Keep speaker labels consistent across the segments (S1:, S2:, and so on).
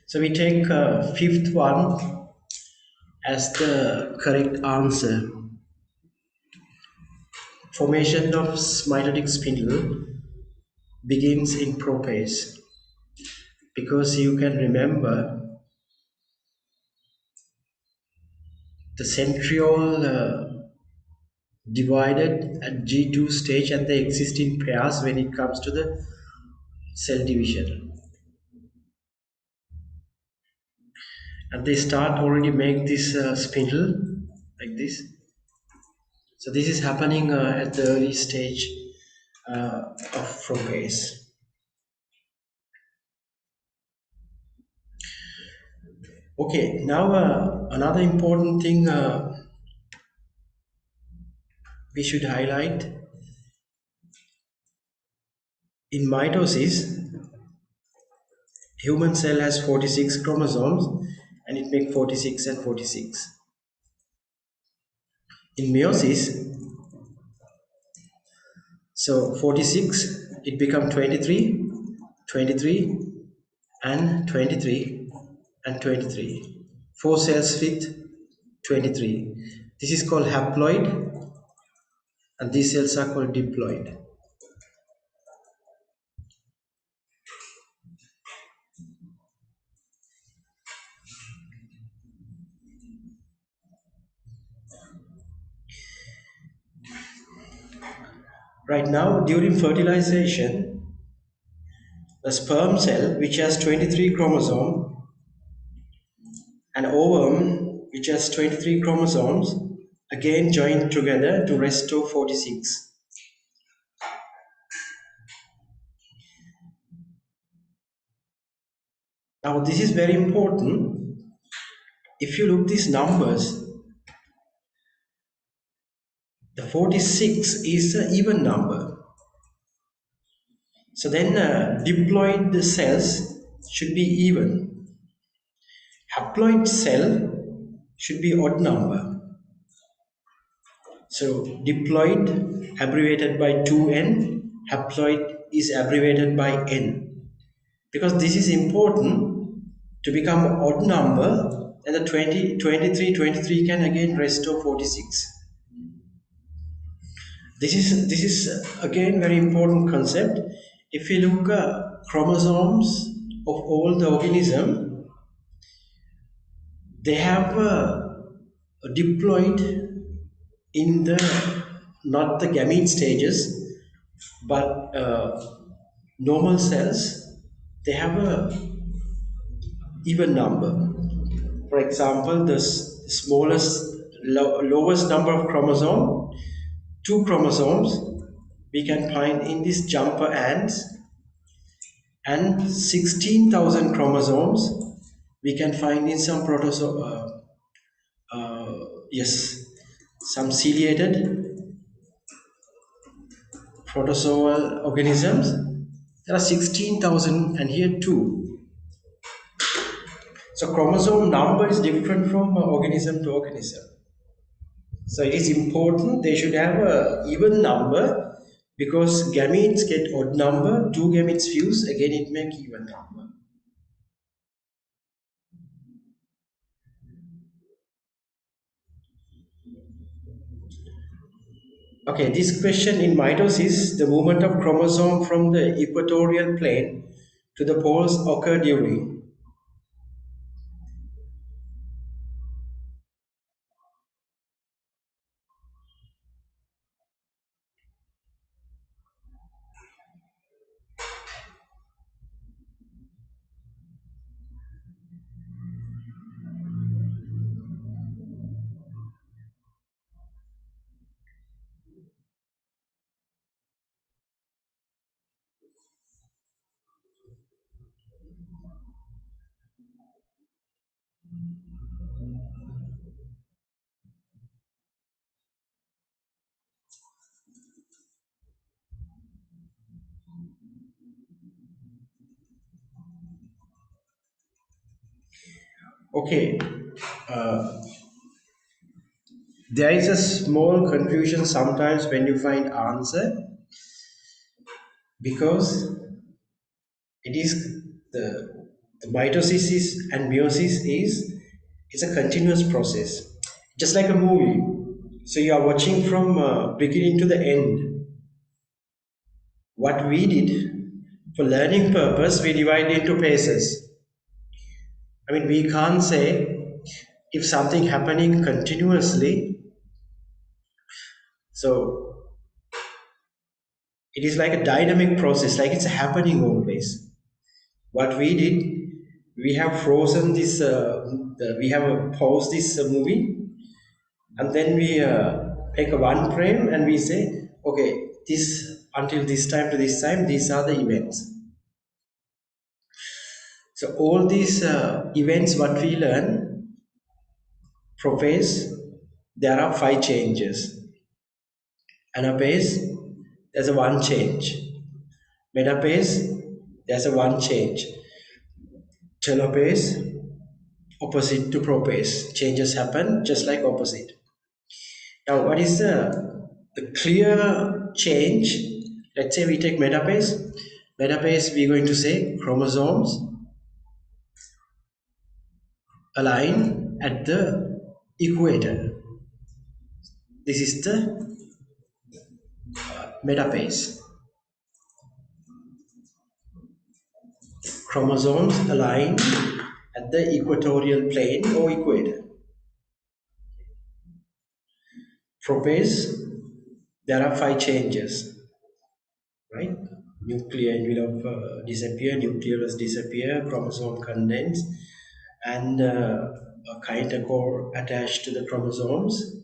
S1: So we take fifth one as the correct answer. Formation of mitotic spindle begins in prophase because you can remember the centriole divided at G2 stage and they exist in pairs when it comes to the cell division. And they start already make this spindle like this. So this is happening at the early stage of prophase. Okay, now another important thing we should highlight in mitosis, human cell has 46 chromosomes and it makes 46 and 46. In meiosis, so 46, it becomes 23, 23, and 23, and 23. Four cells with 23. This is called haploid, and these cells are called diploid. Right now, during fertilization, the sperm cell, which has 23 chromosomes, and ovum, which has 23 chromosomes, again join together to restore 46. Now, this is very important. If you look these numbers, the 46 is an even number. So then diploid cells should be even. Haploid cell should be odd number. So diploid abbreviated by 2n, haploid is abbreviated by n. Because this is important to become an odd number, and the 23 can again restore 46. This is again very important concept. If you look at chromosomes of all the organism, they have diploid in the not the gamete stages, but normal cells. They have a even number. For example, the smallest, lowest number of chromosome, two chromosomes, we can find in these jumper ants, and 16,000 chromosomes we can find in some yes, some ciliated protozoal organisms. There are 16,000 and here two. So chromosome number is different from organism to organism. So it is important they should have a even number because gametes get odd number, two gametes fuse, again it make even number. Okay, this question in mitosis, the movement of chromosome from the equatorial plane to the poles occur during. Okay, uh, there is a small confusion sometimes when you find answer because it is the mitosis is, and meiosis is it's a continuous process, just like a movie. So you are watching from beginning to the end. What we did for learning purpose, we divide into phases. I mean, we can't say if something happening continuously. So it is like a dynamic process, like it's happening always. What we did, we have frozen this, we have paused this movie, and then we take a one frame and we say, okay, this until this time to this time, these are the events. So all these events, what we learn, prophase, there are five changes. Anaphase, there's a one change. Metaphase, there's a one change. Telophase, opposite to prophase. Changes happen just like opposite. Now, what is the clear change? Let's say we take metaphase. Metaphase, we're going to say chromosomes align at the equator. This is the metaphase. Chromosomes align at the equatorial plane or equator. Prophase, there are five changes, right? Nuclear envelope disappear, nucleolus disappear, chromosome condense, and a kinetochore attached to the chromosomes,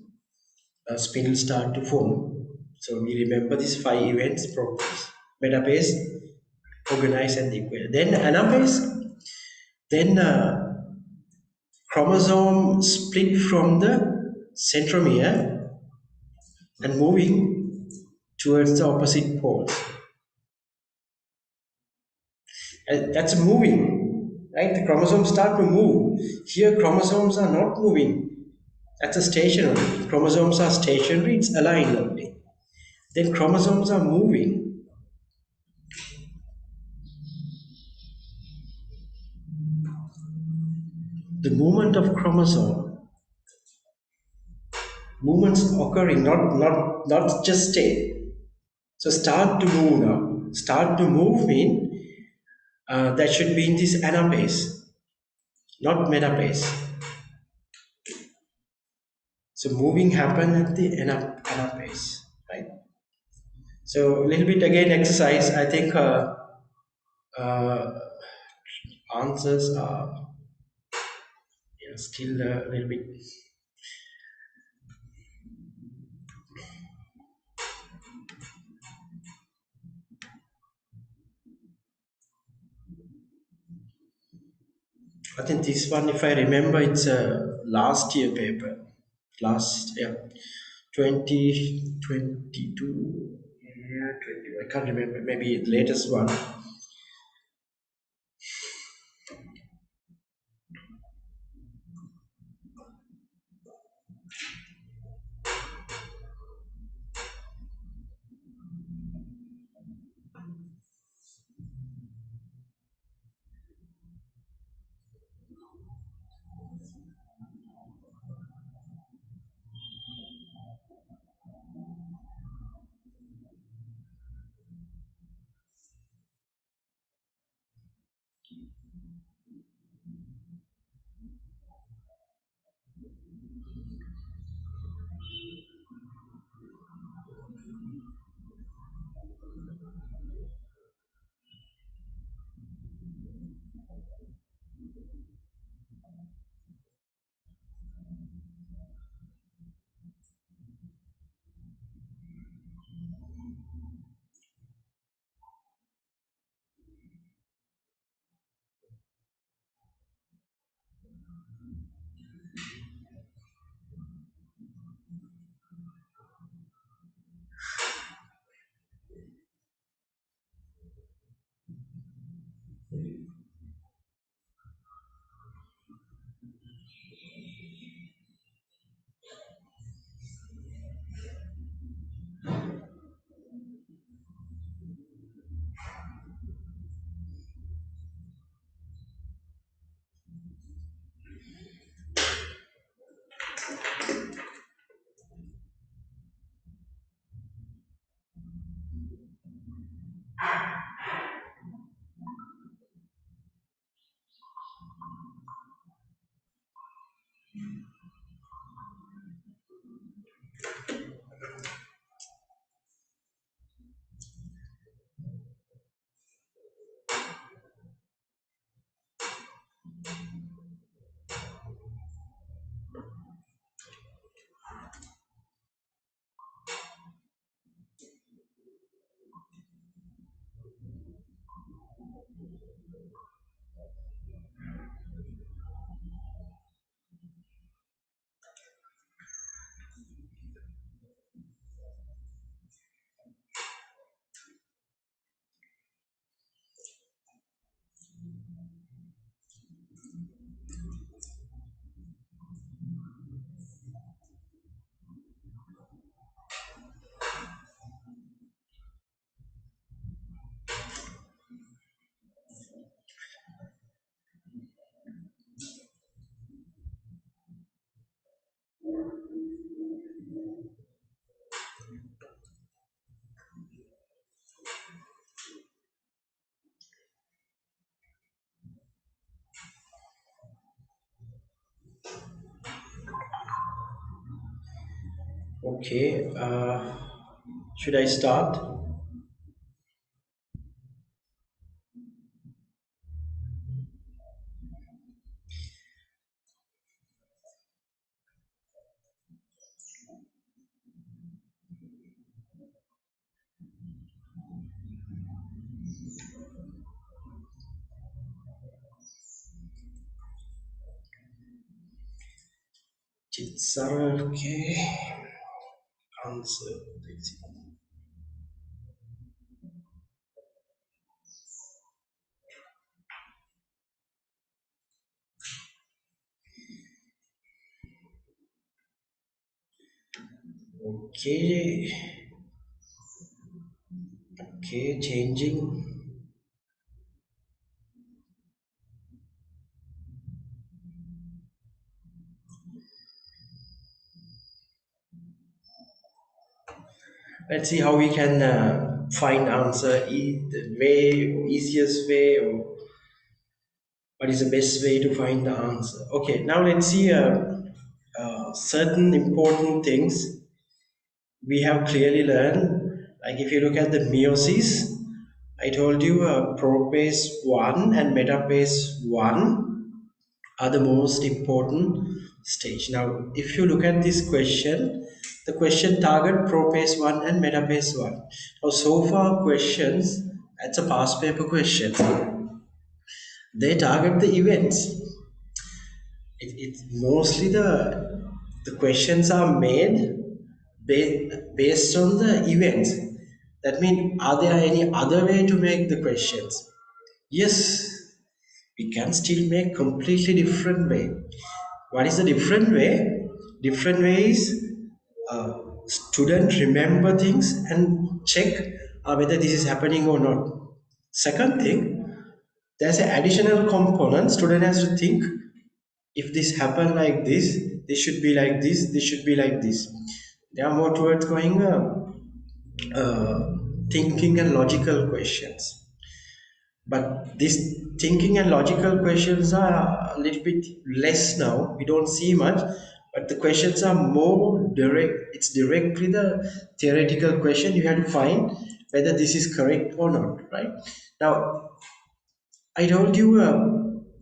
S1: spindle start to form. So we remember these five events: prophase, metaphase, organize, and equator. Then anaphase, then chromosome split from the centromere and moving towards the opposite poles. And that's moving, right? The chromosomes start to move. Here, chromosomes are not moving. That's a stationary. Chromosomes are stationary, it's aligned only. Then chromosomes are moving. The movement of chromosome, movements occurring, not just stay. So start to move now. Start to move mean that should be in this anaphase, not metaphase. So moving happen at the anaphase, right? So a little bit again exercise. I think uh, answers are, yeah, still a little bit. I think this one, if I remember, it's a last year paper. Last, yeah, 2022. Yeah, 20. I can't remember. Maybe the latest one. Okay, should I start? Chitsar, okay. Answer. Let's see. Okay, okay, changing. Let's see how we can find answer. The way, easiest way, or what is the best way to find the answer. Okay, now let's see certain important things we have clearly learned. Like if you look at the meiosis, I told you prophase 1 and metaphase 1 are the most important stage. Now, if you look at this question, the question target prophase 1 and metaphase 1. Now, so far questions, that's a past paper question. They target the events. It's mostly the questions are made based on the events. That means, are there any other way to make the questions? Yes, we can still make completely different way. What is the different way? Different way is student remember things and check whether this is happening or not. Second thing, there's an additional component. Student has to think, if this happen like this should be like this should be like this. They are more towards going thinking and logical questions. But these thinking and logical questions are a little bit less now. We don't see much, but the questions are more direct. It's directly the theoretical question. You have to find whether this is correct or not, right? Now, I told you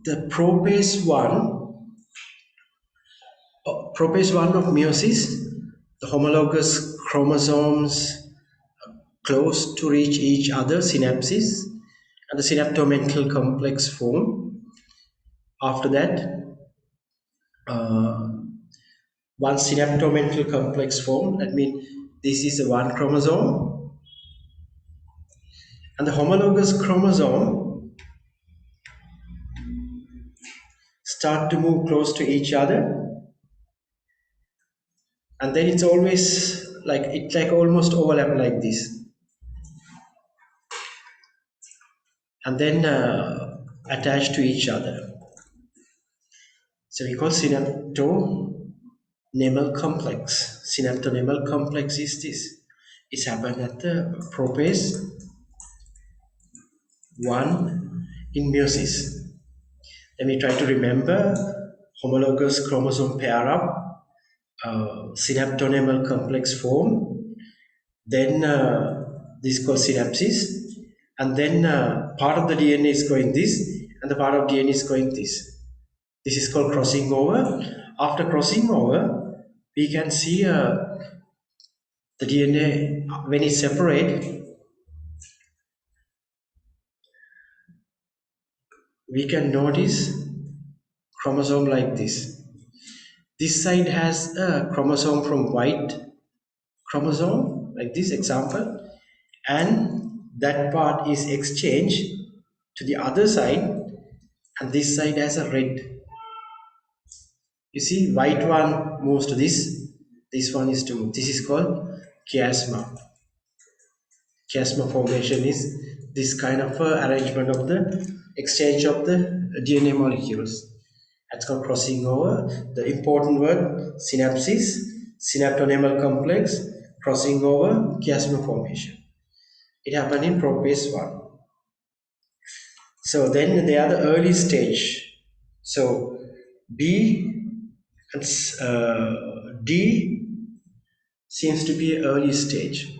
S1: the propase one of meiosis, the homologous chromosomes close to reach each other, synapses, and the synaptomental complex form. After that, uh, one synaptomental complex form. That means this is a one chromosome, and the homologous chromosome start to move close to each other, and then it's always like it like almost overlap like this, and then attach to each other. So we call synaptonemal complex. Synaptonemal complex is this. It's happened at the propase 1 in meiosis. Then we try to remember homologous chromosome pair up, synaptonemal complex form, then this is called synapsis, and then part of the DNA is going this, and the part of DNA is going this. This is called crossing over. After crossing over, we can see the DNA when it's separate. we can notice chromosome like this. This side has a chromosome from white chromosome, like this example, and that part is exchanged to the other side, and this side has a red. You see, white one moves to this one is to move. This is called chiasma. Chiasma formation is this kind of arrangement of the exchange of the DNA molecules. That's called crossing over. The important word synapsis, synaptonemal complex, crossing over, chiasma formation. It happened in prophase 1. So then they are the early stage. So B and D seems to be early stage.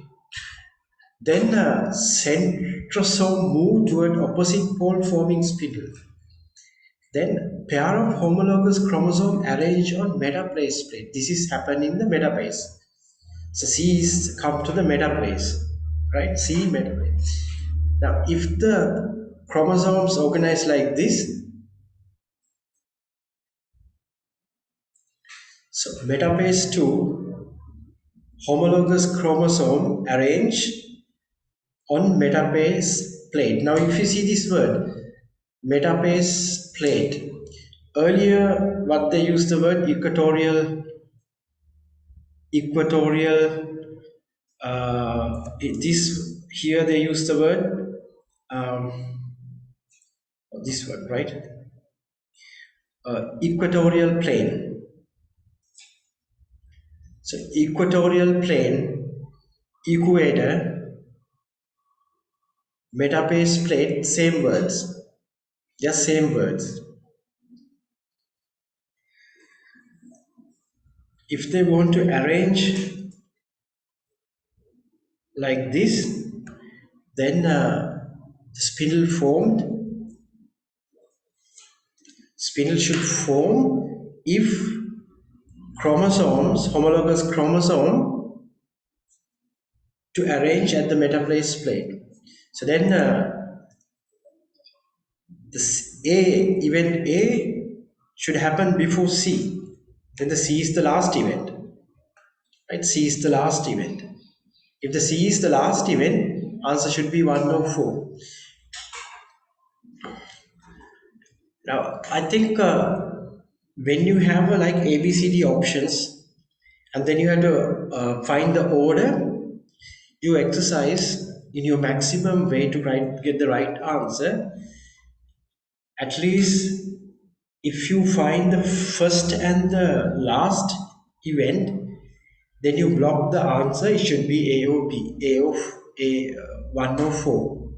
S1: Then centrosome move toward opposite pole forming spindle. Then pair of homologous chromosome arrange on metaphase plate. This is happening in the metaphase. So C is come to the metaphase, right? C metaphase. Now, if the chromosomes organize like this, so metaphase 2, homologous chromosome arrange on metaphase plate. Now, if you see this word, metaphase plate, earlier what they used the word equatorial. This here they use the word this word, right? Equatorial plane. So equatorial plane, equator, metaphase plate, same words, just same words. If they want to arrange like this, then the spindle should form if chromosomes, homologous chromosome, to arrange at the metaphase plate. So then this event A should happen before C. Then the C is the last event, right? C is the last event. If the C is the last event, answer should be 104. Now, I think when you have like ABCD options, and then you have to find the order, you exercise in your maximum way to get the right answer. At least if you find the first and the last event, then you block the answer. It should be A or B, A 104.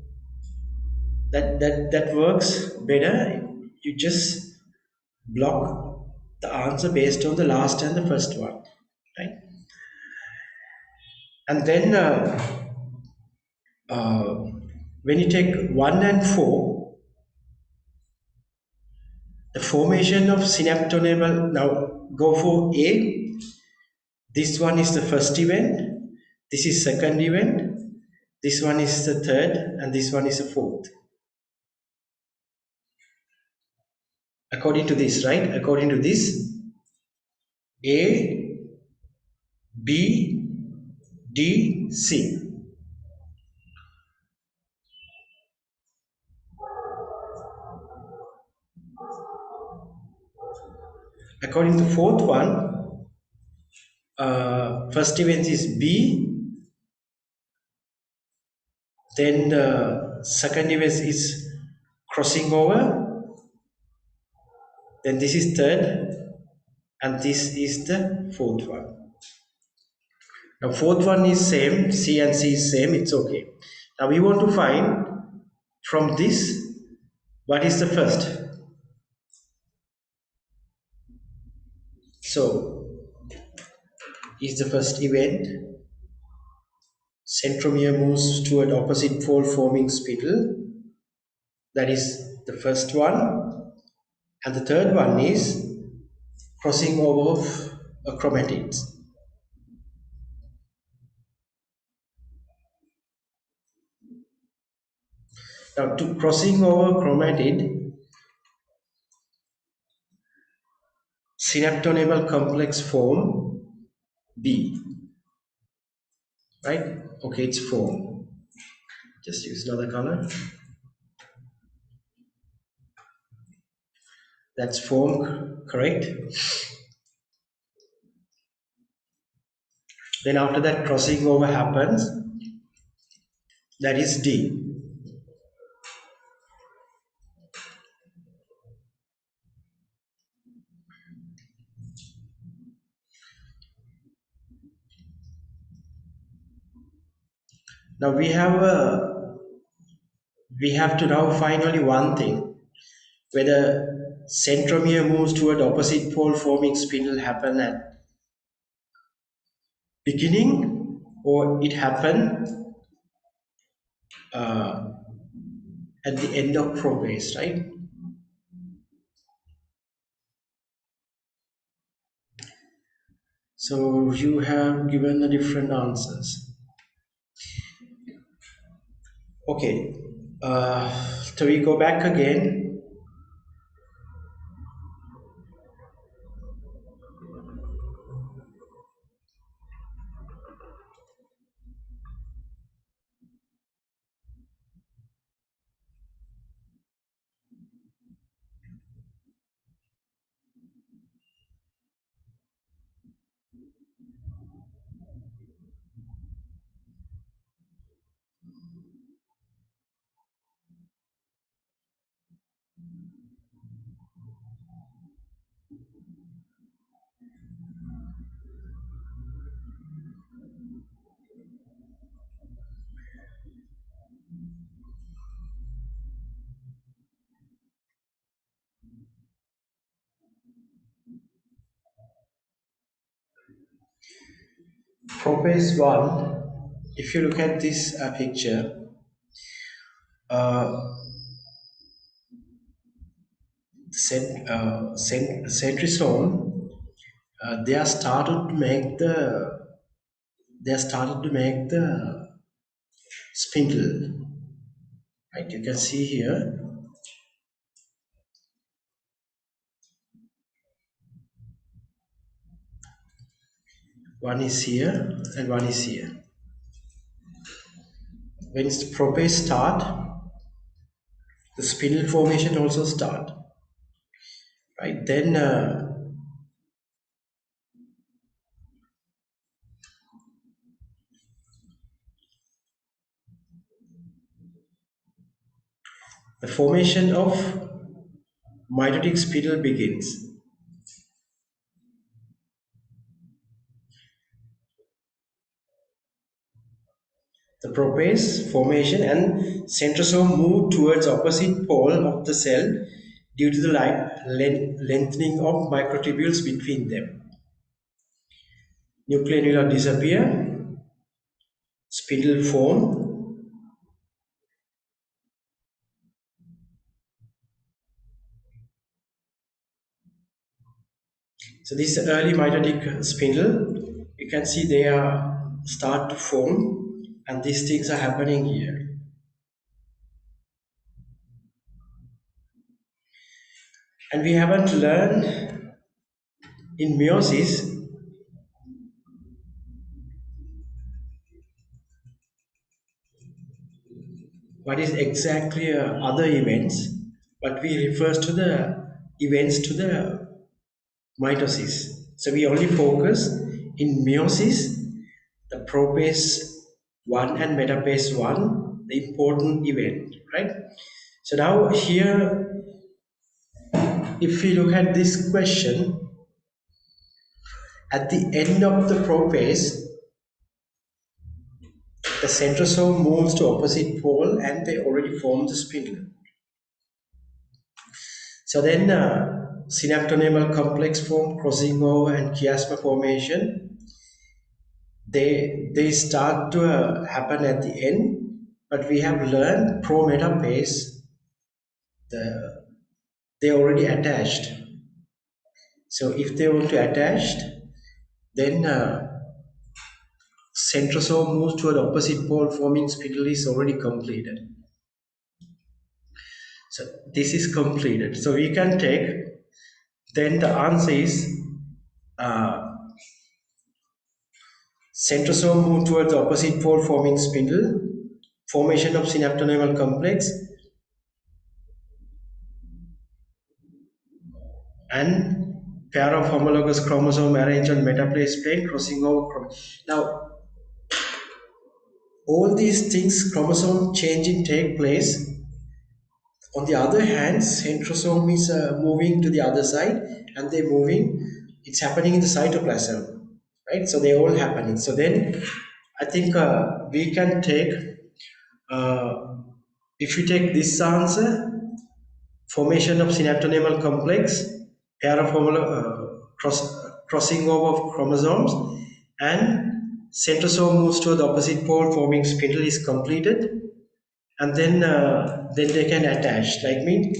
S1: That works better. You just block the answer based on the last and the first one, right? And then uh, when you take 1 and 4, the formation of synaptonemal, now go for A. This one is the first event, this is second event, this one is the third, and this one is the fourth. According to this, right? According to this, A, B, D, C. According to fourth one, first event is B, then the second event is crossing over, then this is third, and this is the fourth one. Now fourth one is same, C and C is same, it's okay. Now we want to find from this, what is the first? So, is the first event, centromere moves toward opposite pole forming spindle, that is the first one, and the third one is crossing over of chromatids. Now to crossing over chromatid, synaptonebal complex form B, right? Okay, it's form. Just use another color. That's form, correct? Then after that, crossing over happens. That is D. Now we have to now find only one thing: whether centromere moves toward opposite pole forming spindle happen at beginning or it happen uh, at the end of prophase, right? So you have given the different answers. Okay, so we go back again. Prophase 1, if you look at this picture, uh, centrosome, they are started to make the spindle, right? You can see here, one is here and one is here. When the prophase start, the spindle formation also start, right? Then the formation of mitotic spindle begins. The prophase formation and centrosome move towards opposite pole of the cell due to the lengthening of microtubules between them. Nucleoli disappear, spindle form, so this early mitotic spindle, you can see they are start to form, and these things are happening here. And we haven't learned in meiosis what is exactly other events, but we refers to the events to the mitosis. So we only focus in meiosis, the prophase 1 and metaphase 1, the important event, right? So now here, if we look at this question, at the end of the prophase, the centrosome moves to opposite pole and they already form the spindle. So then synaptonebal complex form, crossing over and chiasma formation, they start to happen at the end, but we have learned pro-metaphase, they already attached. So if they want to attached, then centrosome moves toward opposite pole forming spindle is already completed. So this is completed. So we can take, then the answer is uh, centrosome move towards the opposite pole forming spindle, formation of synaptonemal complex, and pair of homologous chromosome arranged on metaplace plane crossing over. Now, all these things, chromosome changing take place. On the other hand, centrosome is moving to the other side, and they're moving. It's happening in the cytoplasm, right? So they all happening. So then, I think we can take uh, if you take this answer, formation of synaptonemal complex, pair of crossing over of chromosomes, and centrosome moves to the opposite pole, forming spindle is completed, and then they can attach. Like me,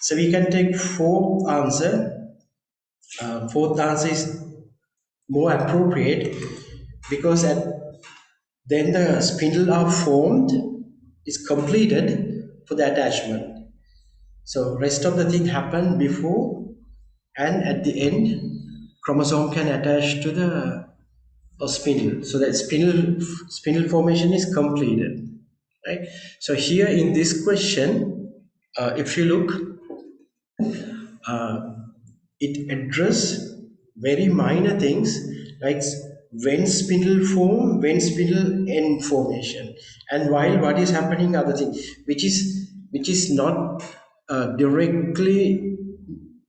S1: so we can take fourth answer. Fourth answer is more appropriate because then the spindle are formed is completed for the attachment. So rest of the thing happened before, and at the end, chromosome can attach to the spindle. So that spindle formation is completed, right? So here in this question, if you look, uh, it address very minor things like when spindle form, when spindle end formation, and while what is happening other thing, which is not directly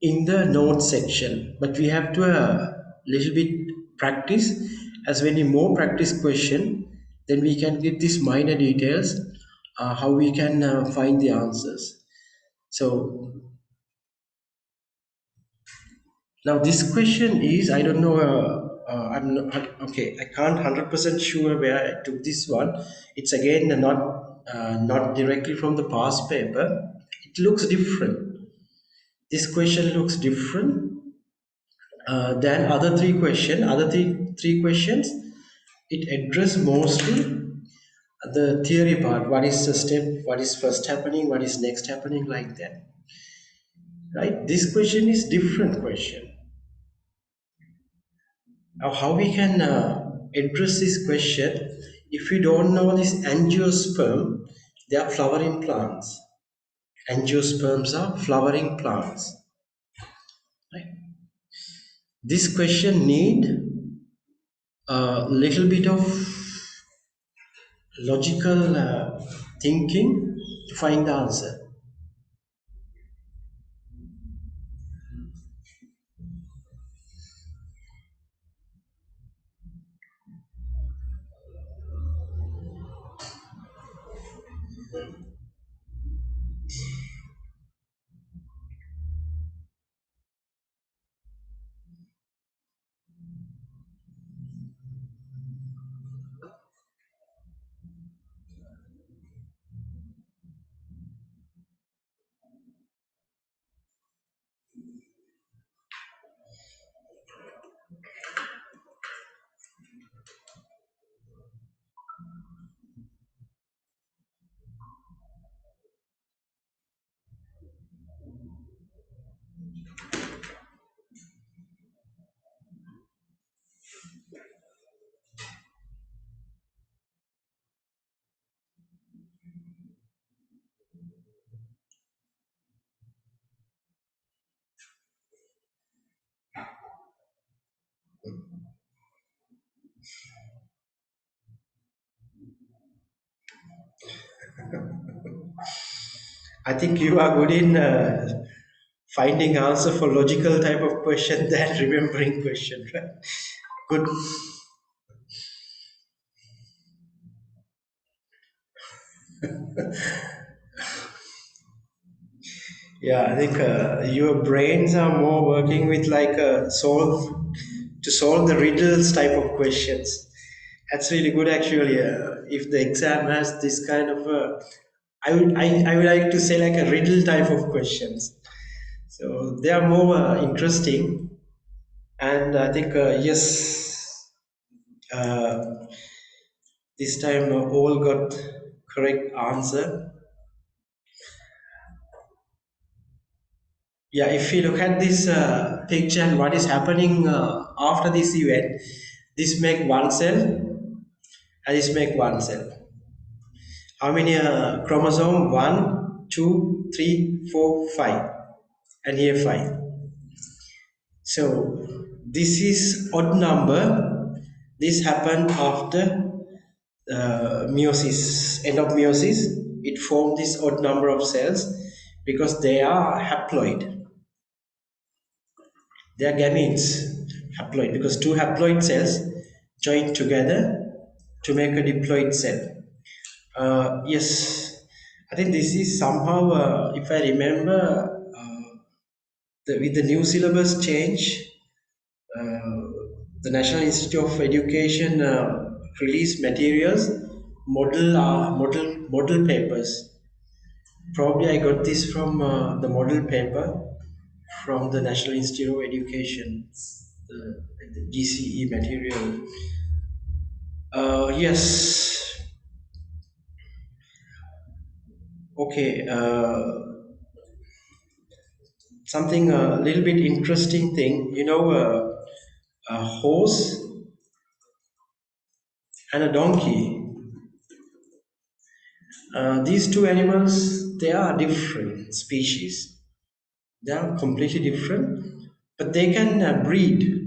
S1: in the note section, but we have to little bit practice. As when you more practice question, then we can get these minor details, how we can find the answers. So now this question is, I don't know. I'm not, okay. I can't 100% sure where I took this one. It's again not directly from the past paper. It looks different. This question looks different than other three question. Other three questions, it address mostly the theory part. What is the step? What is first happening? What is next happening? Like that, right? This question is different question. Now, how we can address this question if we don't know this angiosperm? They are flowering plants. Angiosperms are flowering plants. Right? This question need a little bit of logical thinking to find the answer. I think you are good in finding answer for logical type of question than remembering question, right? Good. Yeah, I think your brains are more working with like solve the riddles type of questions. That's really good actually. If the exam has this kind of I would like to say like a riddle type of questions. So they are more interesting, and I think yes, uh, this time all got correct answer. Yeah, if you look at this picture and what is happening after this event, this make one cell and this make one cell. How many chromosome? One, two, three, four, five, and here five. So this is odd number. This happened after meiosis, end of meiosis. It formed this odd number of cells because they are haploid. They are gametes, haploid, because two haploid cells join together to make a diploid cell. Yes, I think this is somehow, if I remember, with the new syllabus change, uh, the National Institute of Education released materials, model papers. Probably I got this from the model paper from the National Institute of Education, the GCE material. Yes. Okay. Something a little bit interesting thing. A horse and a donkey. These two animals, they are different species. They are completely different, but they can breed.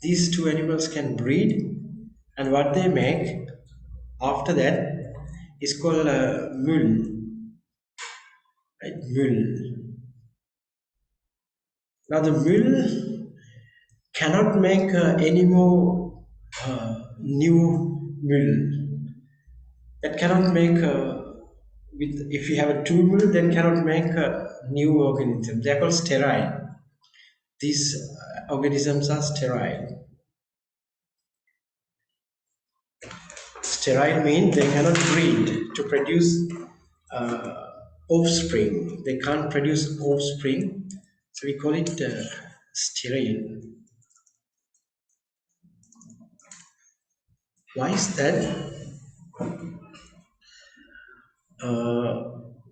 S1: These two animals can breed, and what they make after that is called mule. Right? Mule. Now the mule cannot make any more new mule. That cannot make with if you have a two mule, then cannot make a new organism. They are called sterile. These organisms are sterile. Sterile means they cannot breed to produce uh, offspring. They can't produce offspring, so we call it sterile. Why is that? Uh,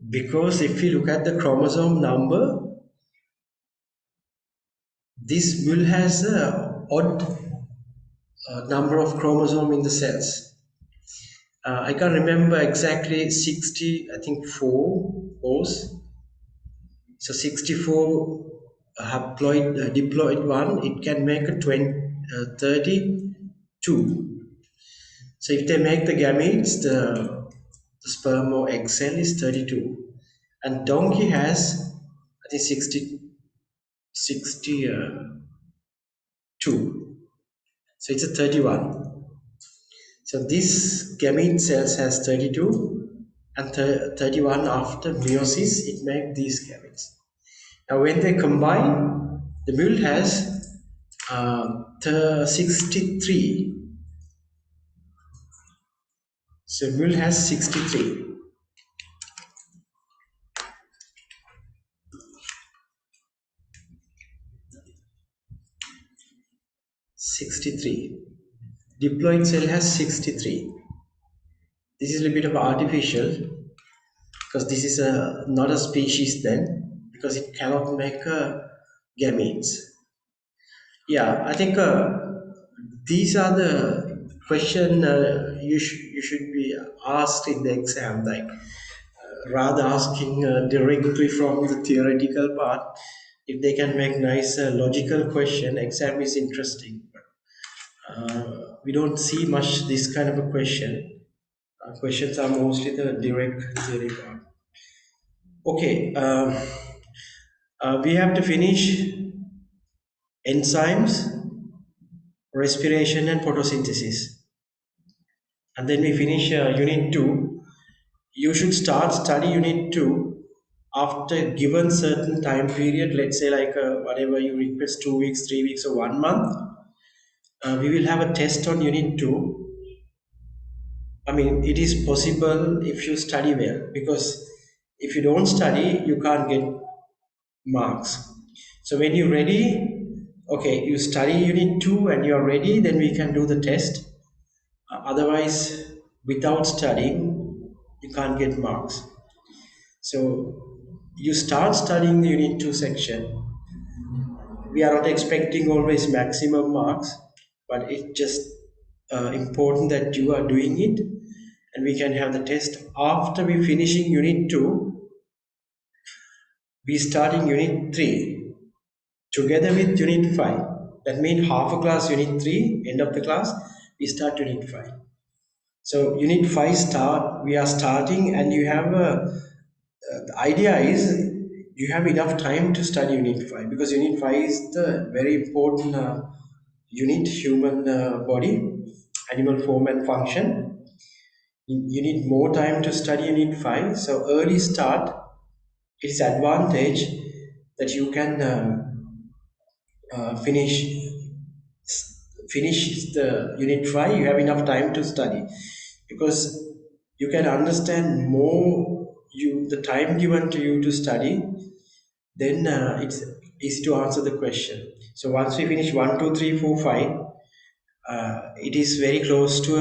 S1: because if you look at the chromosome number, this mule has a odd number of chromosome in the cells. I can't remember exactly 60, I think 4 O's. So 64 haploid, diploid one, it can make a 32. So if they make the gametes, the sperm or egg cell is 32. And donkey has, I think 62. So it's a 31. So this gamete cells has 32 and 31 after meiosis, it makes these gametes. Now when they combine, the mule has 63. So mule has 63. 63. Diploid cell has 63. This is a little bit of artificial because this is not a species then because it cannot make gametes. Yeah, I think these are the question you should be asked in the exam, like rather asking directly from the theoretical part. If they can make nice logical question, exam is interesting. We don't see much this kind of a question. Questions are mostly the direct theory part. Okay, we have to finish enzymes, respiration, and photosynthesis. And then we finish unit 2. You should start study unit 2 after given certain time period, let's say like whatever you request, 2 weeks, 3 weeks, or 1 month. We will have a test on unit 2. I mean, it is possible if you study well, because if you don't study, you can't get marks. So when you're ready, okay, you study unit 2 and you're ready, then we can do the test. Otherwise, without studying, you can't get marks. So you start studying the unit 2 section, we are not expecting always maximum marks, but it's just important that you are doing it, and we can have the test after we finishing unit 2. We starting unit 3 together with unit 5. That means half a class unit 3, end of the class we start unit 5. So unit 5 start, we are starting, and you have a the idea is you have enough time to study unit 5, because unit 5 is the very important unit, human body, animal form and function. You need more time to study unit 5, so early start, it is advantage that you can finish the unit 5, you have enough time to study, because you can understand more, you the time given to you to study, then it's easy to answer the question. So once we finish 1 2 3 4 5, it is very close to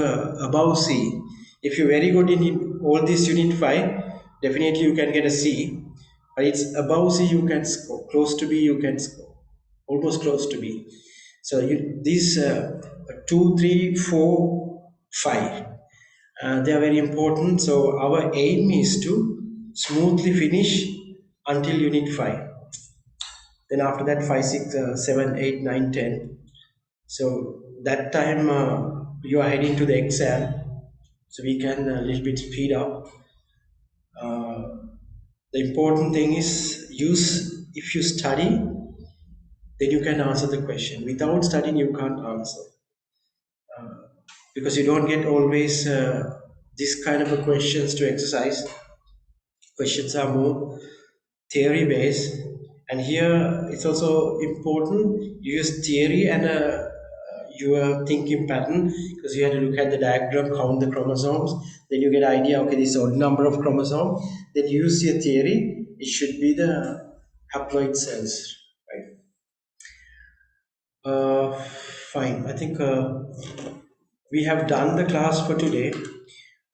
S1: above C. If you're very good in all this unit 5, definitely you can get a C, but it's above C you can score, close to B you can score, almost close to B. So these 2 3 4 5, they are very important. So our aim is to smoothly finish until unit 5. Then after that 5 6 7 8 9 10, so that time you are heading to the exam, so we can a little bit speed up. uh, the important thing is use, if you study, then you can answer the question. Without studying you can't answer, because you don't get always this kind of a questions to exercise. Questions are more theory based, and here it's also important you use theory and your thinking pattern, because you have to look at the diagram, count the chromosomes, then you get idea, okay, this is odd number of chromosomes, then use your theory, it should be the haploid cells, right? uh, Fine, I think we have done the class for today.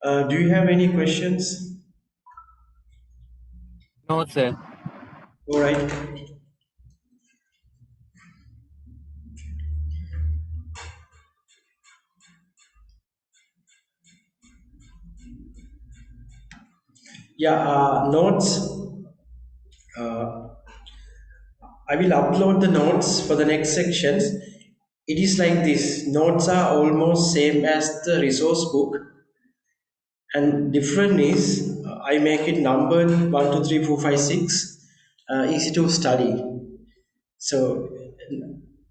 S1: Do you have any questions?
S2: No, sir.
S1: All right. Yeah, notes. Uh, I will upload the notes for the next sections. It is like this. Notes are almost same as the resource book, and different is I make it numbered 1, 2, 3, 4, 5, 6, easy to study. So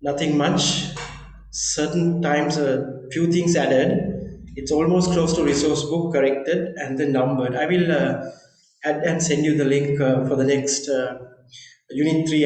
S1: nothing much. Certain times a few things added. It's almost close to resource book corrected and then numbered. I will add and send you the link for the next unit 3